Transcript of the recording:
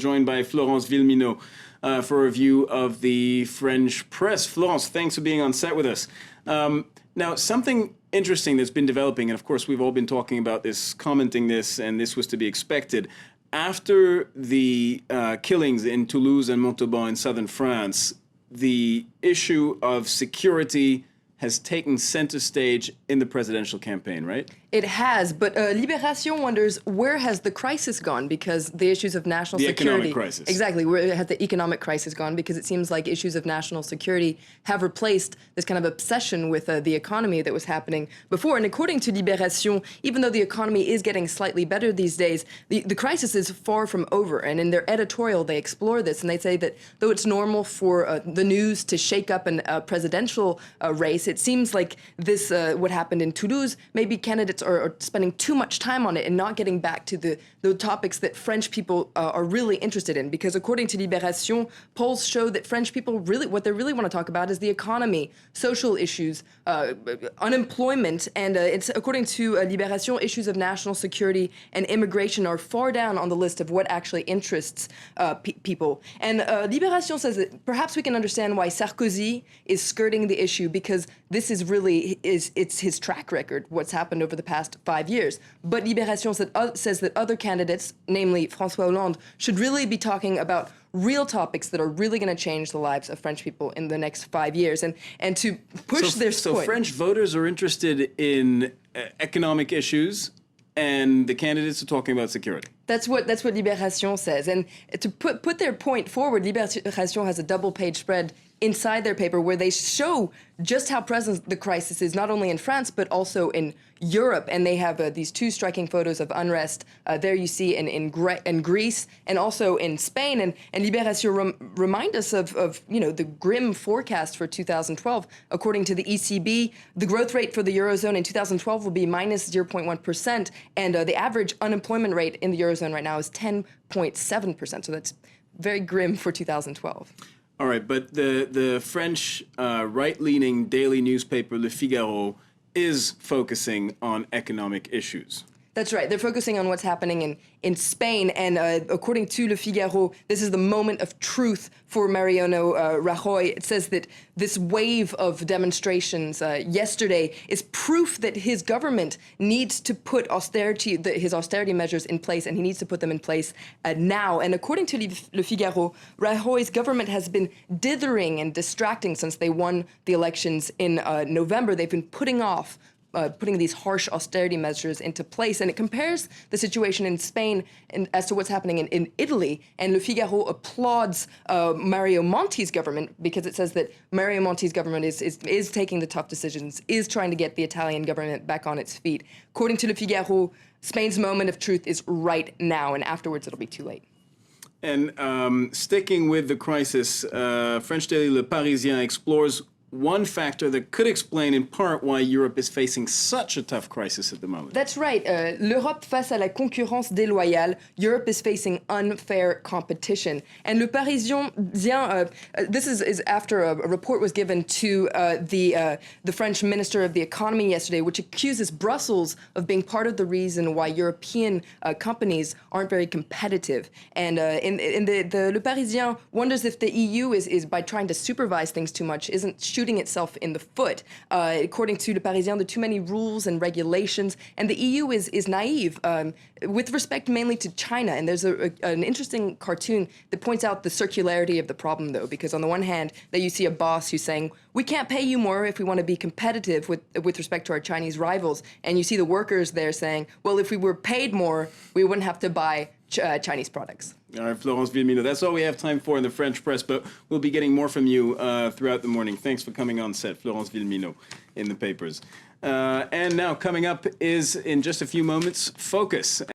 Joined by Florence Villeminot for a review of the French press. Florence, thanks for being on set with us. Now, something interesting that's been developing, and of course we've all been talking about this, commenting this, and this was to be expected. After the killings in Toulouse and Montauban in southern France, the issue of security has taken center stage in the presidential campaign, right? It has, but Libération wonders, where has the crisis gone? Because the issues of national security... The economic crisis. Exactly, where has the economic crisis gone? Because it seems like issues of national security have replaced this kind of obsession with the economy that was happening before. And according to Libération, even though the economy is getting slightly better these days, the crisis is far from over. And in their editorial, they explore this, and they say that though it's normal for the news to shake up a presidential race, it seems like this, what happened in Toulouse, maybe candidates are spending too much time on it and not getting back to the topics that French people are really interested in. Because according to Libération, polls show that French people what they really want to talk about is the economy, social issues, unemployment, and it's according to Libération, issues of national security and immigration are far down on the list of what actually interests people. And Libération says that perhaps we can understand why Sarkozy is skirting the issue, because this is really it's his track record, what's happened over the past 5 years. But Libération says that other candidates, namely François Hollande, should really be talking about real topics that are really going to change the lives of French people in the next 5 years. And to push this point... So French voters are interested in economic issues, and the candidates are talking about security. That's what Libération says. And to put their point forward, Libération has a double-page spread inside their paper where they show just how present the crisis is, not only in France, but also in Europe. And they have these two striking photos of unrest. There you see in Greece and also in Spain. And Libération remind us of the grim forecast for 2012. According to the ECB, the growth rate for the Eurozone in 2012 will be minus 0.1%. And the average unemployment rate in the Eurozone right now is 10.7%. So that's very grim for 2012. All right, but the French right-leaning daily newspaper Le Figaro is focusing on economic issues. That's right. They're focusing on what's happening in Spain. And according to Le Figaro, this is the moment of truth for Mariano Rajoy. It says that this wave of demonstrations yesterday is proof that his government needs to put his austerity measures in place, and he needs to put them in place now. And according to Le Figaro, Rajoy's government has been dithering and distracting since they won the elections in November. They've been putting these harsh austerity measures into place. And it compares the situation in Spain as to what's happening in Italy. And Le Figaro applauds Mario Monti's government, because it says that Mario Monti's government is taking the tough decisions, is trying to get the Italian government back on its feet. According to Le Figaro, Spain's moment of truth is right now, and afterwards it'll be too late. And sticking with the crisis, French daily Le Parisien explores one factor that could explain in part why Europe is facing such a tough crisis at the moment. That's right. L'Europe face à la concurrence déloyale. Europe is facing unfair competition. And Le Parisien, this is after a report was given to the French Minister of the Economy yesterday, which accuses Brussels of being part of the reason why European companies aren't very competitive. And the Le Parisien wonders if the EU is by trying to supervise things too much, isn't shooting itself in the foot. According to Le Parisien, there are too many rules and regulations, and the EU is naive with respect mainly to China. And there's an interesting cartoon that points out the circularity of the problem, though, because on the one hand, there you see a boss who's saying, we can't pay you more if we want to be competitive with respect to our Chinese rivals. And you see the workers there saying, well, if we were paid more, we wouldn't have to buy Chinese products. All right, Florence Villeminot, that's all we have time for in the French press, but we'll be getting more from you throughout the morning. Thanks for coming on set, Florence Villeminot, in the papers. And now coming up is, in just a few moments, Focus.